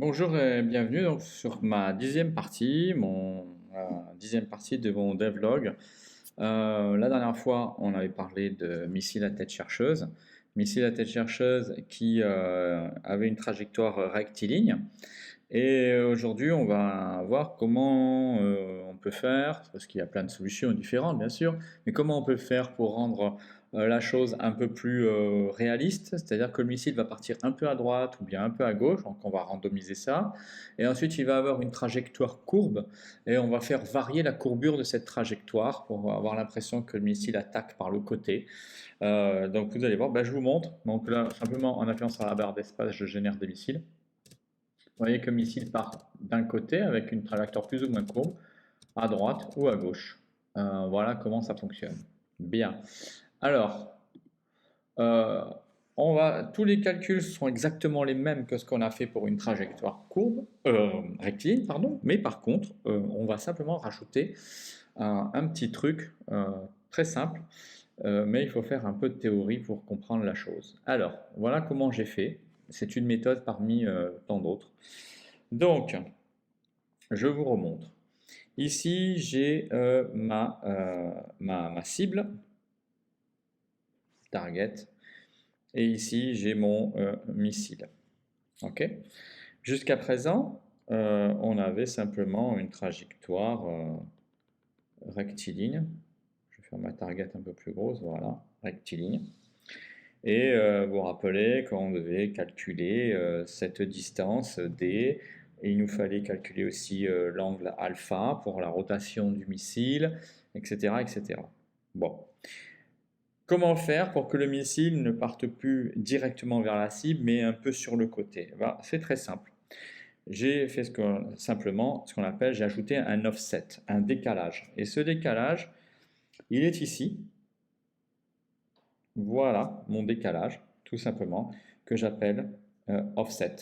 Bonjour et bienvenue donc sur ma dixième partie, dixième partie de mon devlog. La dernière fois, on avait parlé de missiles à tête chercheuse, missiles à tête chercheuse qui avait une trajectoire rectiligne. Et aujourd'hui, on va voir comment on peut faire, parce qu'il y a plein de solutions différentes, bien sûr, mais comment on peut faire pour rendre la chose un peu plus réaliste, c'est-à-dire que le missile va partir un peu à droite ou bien un peu à gauche, donc on va randomiser ça, et ensuite il va avoir une trajectoire courbe, et on va faire varier la courbure de cette trajectoire pour avoir l'impression que le missile attaque par le côté. Donc vous allez voir, ben, je vous montre, donc là, simplement en appuyant sur la barre d'espace, je génère des missiles. Vous voyez que le missile part d'un côté avec une trajectoire plus ou moins courbe, à droite ou à gauche. Voilà comment ça fonctionne. Bien. Alors, euh, tous les calculs sont exactement les mêmes que ce qu'on a fait pour une trajectoire courbe, rectiligne, pardon, mais par contre, on va simplement rajouter un petit truc très simple, mais il faut faire un peu de théorie pour comprendre la chose. Alors, voilà comment j'ai fait. C'est une méthode parmi tant d'autres. Donc, je vous remontre. Ici, j'ai ma cible, target, et ici, j'ai mon missile. Ok. Jusqu'à présent, on avait simplement une trajectoire rectiligne. Je vais faire ma target un peu plus grosse, voilà, rectiligne. Et vous vous rappelez qu'on devait calculer cette distance D, et il nous fallait calculer aussi l'angle alpha pour la rotation du missile, etc., etc. Bon. Comment faire pour que le missile ne parte plus directement vers la cible, mais un peu sur le côté? Ben, c'est très simple. J'ai fait simplement ce qu'on appelle, j'ai ajouté un offset, un décalage. Et ce décalage, il est ici. Voilà mon décalage, tout simplement, que j'appelle offset.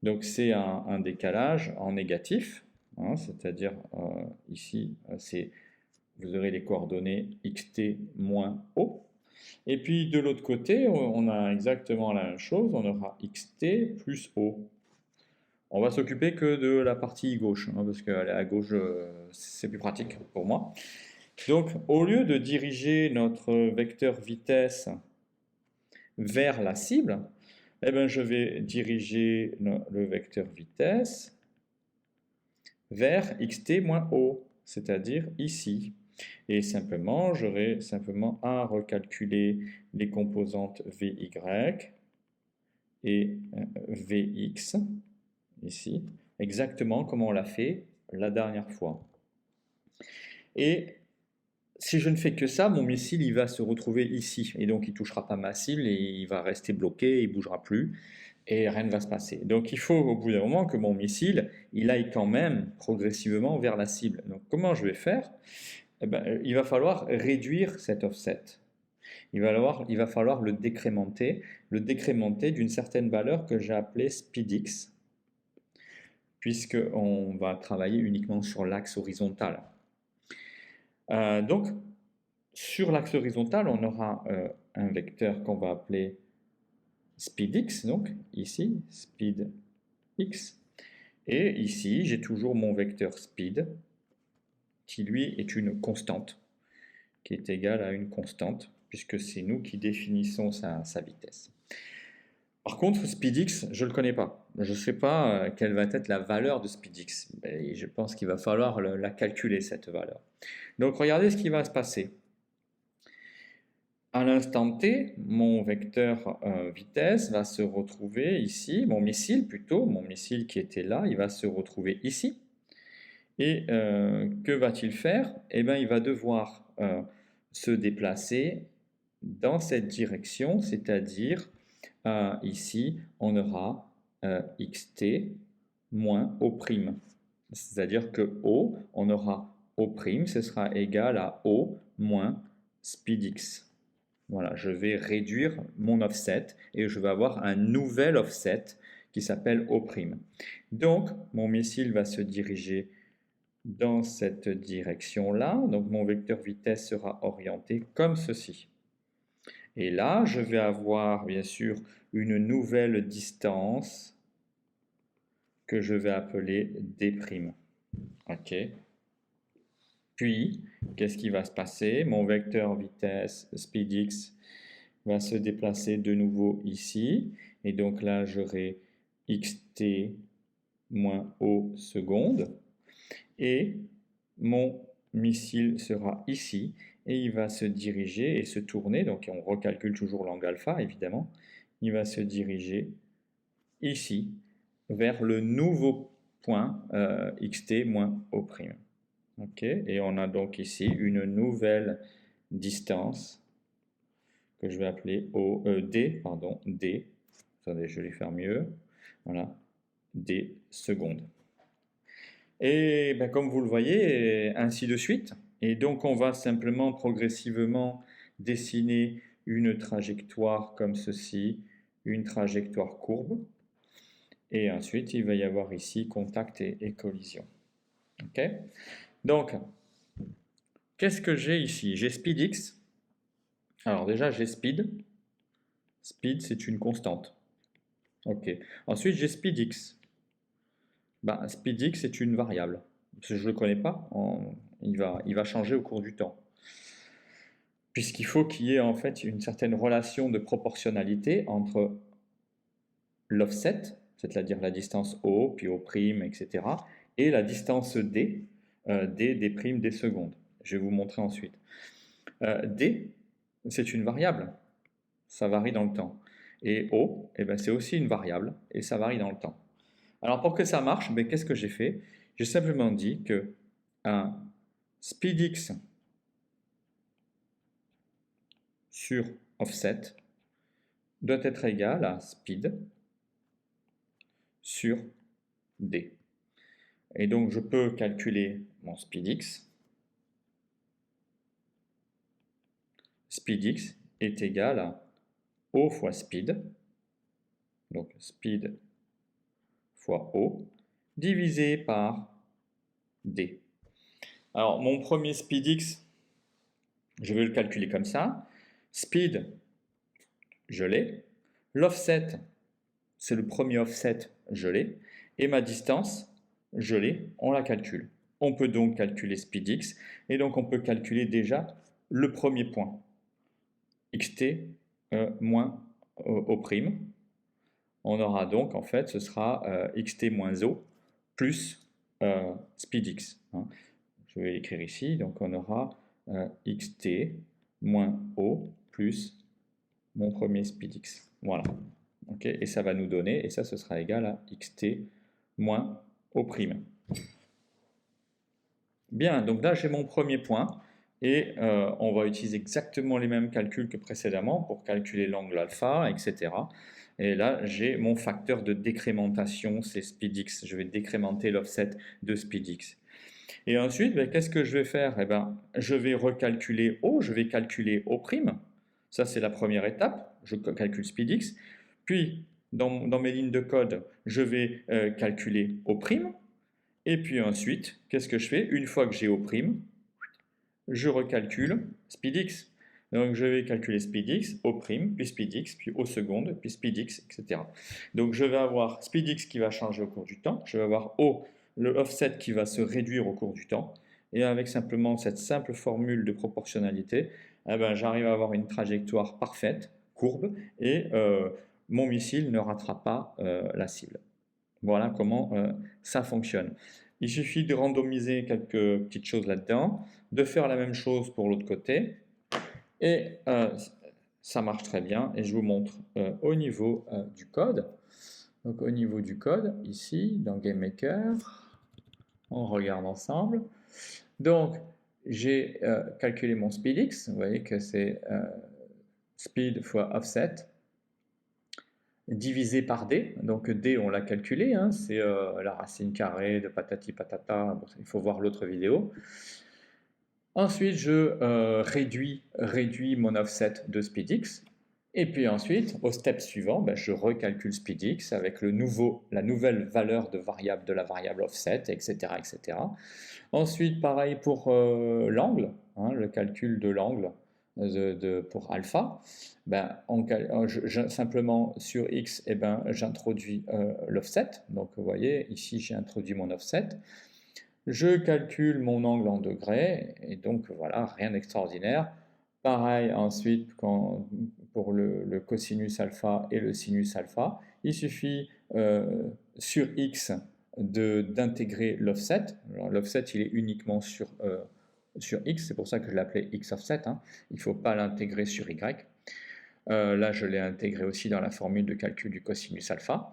Donc c'est un décalage en négatif, hein, c'est-à-dire ici, vous aurez les coordonnées xt moins O. Et puis de l'autre côté, on a exactement la même chose, on aura xt plus O. On va s'occuper que de la partie gauche, hein, parce qu'elle est à gauche, c'est plus pratique pour moi. Donc au lieu de diriger notre vecteur vitesse vers la cible, eh ben, je vais diriger le vecteur vitesse vers xt moins O, c'est-à-dire ici. Et simplement, j'aurai simplement à recalculer les composantes Vy et Vx, ici, exactement comme on l'a fait la dernière fois. Et si je ne fais que ça, mon missile il va se retrouver ici, et donc il ne touchera pas ma cible, et il va rester bloqué, il ne bougera plus, et rien ne va se passer. Donc il faut au bout d'un moment que mon missile, il aille quand même progressivement vers la cible. Donc comment je vais faire? Eh ben, il va falloir réduire cet offset. Il va falloir le décrémenter d'une certaine valeur que j'ai appelée speedx, puisqu'on va travailler uniquement sur l'axe horizontal. Donc, sur l'axe horizontal, on aura un vecteur qu'on va appeler speedx, donc ici, speedx. Et ici, j'ai toujours mon vecteur speed, qui lui est une constante, qui est égale à une constante, puisque c'est nous qui définissons sa vitesse. Par contre, speedx, je ne le connais pas. Je ne sais pas quelle va être la valeur de speedx. Et je pense qu'il va falloir la calculer, cette valeur. Donc, regardez ce qui va se passer. À l'instant t, mon vecteur vitesse va se retrouver ici, mon missile plutôt, mon missile qui était là, il va se retrouver ici. Et que va-t-il faire? Eh bien, il va devoir se déplacer dans cette direction, c'est-à-dire ici, on aura xt moins O'. C'est-à-dire que O, on aura O', ce sera égal à O moins speedx. Voilà, je vais réduire mon offset et je vais avoir un nouvel offset qui s'appelle O'. Donc, mon missile va se diriger dans cette direction-là. Donc, mon vecteur vitesse sera orienté comme ceci. Et là, je vais avoir bien sûr une nouvelle distance que je vais appeler d'. OK. Puis, qu'est-ce qui va se passer? Mon vecteur vitesse speed x va se déplacer de nouveau ici. Et donc là, j'aurai xt moins o secondes. Et mon missile sera ici. Et il va se diriger et se tourner. Donc on recalcule toujours l'angle alpha, évidemment. Il va se diriger ici, vers le nouveau point xt moins o'. OK, et on a donc ici une nouvelle distance que je vais appeler d, pardon, d. Attendez, je vais faire mieux. Voilà, d secondes. Et ben, comme vous le voyez, ainsi de suite. Et donc on va simplement progressivement dessiner une trajectoire comme ceci, une trajectoire courbe. Et ensuite, il va y avoir ici contact et collision. OK? Donc, qu'est-ce que j'ai ici? J'ai speed x. Alors déjà, j'ai speed. Speed, c'est une constante. OK. Ensuite, j'ai speed x. Ben, speed x, c'est une variable. Parce que je ne le connais pas, il va changer au cours du temps. Puisqu'il faut qu'il y ait en fait une certaine relation de proportionnalité entre l'offset, c'est-à-dire la distance O, puis O', etc., et la distance D, D', des secondes. Je vais vous montrer ensuite. D, c'est une variable, ça varie dans le temps. Et O, eh ben, c'est aussi une variable, et ça varie dans le temps. Alors pour que ça marche, ben, qu'est-ce que j'ai fait? J'ai simplement dit que un speed x sur offset doit être égal à speed sur D. Et donc je peux calculer mon speed x. Speed x est égal à O fois speed, donc speed fois O, divisé par D. Alors mon premier speed x, je vais le calculer comme ça. Speed, je l'ai. L'offset, c'est le premier offset, je l'ai. Et ma distance, je l'ai, on la calcule. On peut donc calculer speed x, et donc on peut calculer déjà le premier point, xt moins o'. On aura donc, en fait, ce sera xt moins o plus speed x. Hein. Je vais l'écrire ici, donc on aura xt moins o plus mon premier speed x. Voilà. Okay, et ça va nous donner, et ça, ce sera égal à xt moins o'. Bien, donc là, j'ai mon premier point, et on va utiliser exactement les mêmes calculs que précédemment pour calculer l'angle alpha, etc. Et là, j'ai mon facteur de décrémentation, c'est speed x. Je vais décrémenter l'offset de speed x. Et ensuite, ben, qu'est-ce que je vais faire? Eh ben, je vais recalculer O, je vais calculer O'. Ça, c'est la première étape. Je calcule speed x. Puis, dans mes lignes de code, je vais calculer O'. Et puis ensuite, qu'est-ce que je fais? Une fois que j'ai O', je recalcule speed x. Donc je vais calculer speed x, O', puis speed x, puis O seconde, puis speed x, etc. Donc je vais avoir speed x qui va changer au cours du temps, je vais avoir O, le offset qui va se réduire au cours du temps, et avec simplement cette simple formule de proportionnalité, eh ben, j'arrive à avoir une trajectoire parfaite, courbe, et mon missile ne ratera pas la cible. Voilà comment ça fonctionne. Il suffit de randomiser quelques petites choses là-dedans, de faire la même chose pour l'autre côté, et ça marche très bien. Et je vous montre au niveau du code. Donc au niveau du code, ici, dans GameMaker, on regarde ensemble. Donc j'ai calculé mon speed x, vous voyez que c'est speed fois offset, divisé par d, donc d on l'a calculé, hein, c'est la racine carrée de patati patata, bon, il faut voir l'autre vidéo. Ensuite je réduis mon offset de speedx, et puis ensuite au step suivant, ben, je recalcule speedx avec la nouvelle valeur de variable de la variable offset, etc. etc. Ensuite pareil pour l'angle, hein, le calcul de l'angle pour alpha, ben, simplement sur x, eh ben, j'introduis l'offset. Donc vous voyez, ici j'ai introduit mon offset. Je calcule mon angle en degrés, et donc voilà, rien d'extraordinaire. Pareil ensuite pour le cosinus alpha et le sinus alpha, il suffit sur x d'intégrer l'offset. L'offset il est uniquement sur x, c'est pour ça que je l'appelais x offset, hein. Il ne faut pas l'intégrer sur y. Là, je l'ai intégré aussi dans la formule de calcul du cosinus alpha.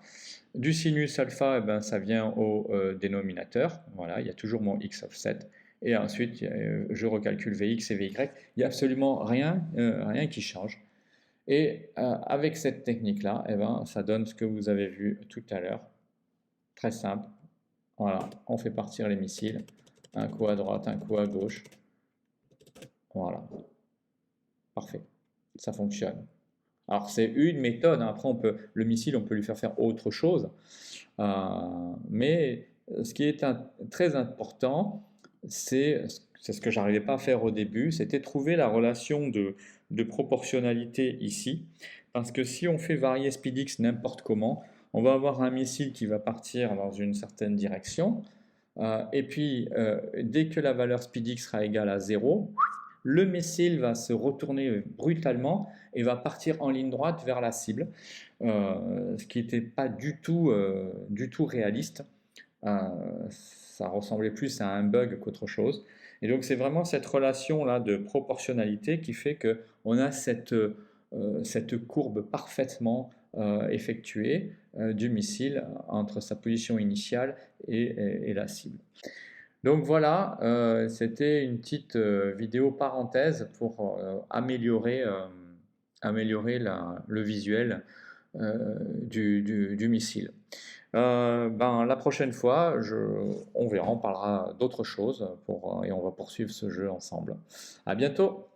Du sinus alpha, eh ben, ça vient au dénominateur. Voilà, il y a toujours mon x offset. Et ensuite, je recalcule Vx et Vy. Il n'y a absolument rien qui change. Et avec cette technique-là, eh ben, ça donne ce que vous avez vu tout à l'heure. Très simple. Voilà, on fait partir les missiles. Un coup à droite, un coup à gauche. Voilà. Parfait. Ça fonctionne. Alors c'est une méthode, hein. Après le missile, on peut lui faire autre chose. Mais ce qui est très important, c'est ce que j'arrivais pas à faire au début, c'était trouver la relation de proportionnalité ici. Parce que si on fait varier SpeedX n'importe comment, on va avoir un missile qui va partir dans une certaine direction. Et puis, dès que la valeur SpeedX sera égale à 0, le missile va se retourner brutalement et va partir en ligne droite vers la cible, ce qui n'était pas du tout réaliste. Ça ressemblait plus à un bug qu'autre chose. Et donc c'est vraiment cette relation-là de proportionnalité qui fait qu'on a cette courbe parfaitement effectuée du missile entre sa position initiale et la cible. Donc voilà, c'était une petite vidéo parenthèse pour améliorer le visuel du missile. Ben, la prochaine fois, on verra, on parlera d'autres choses et on va poursuivre ce jeu ensemble. À bientôt!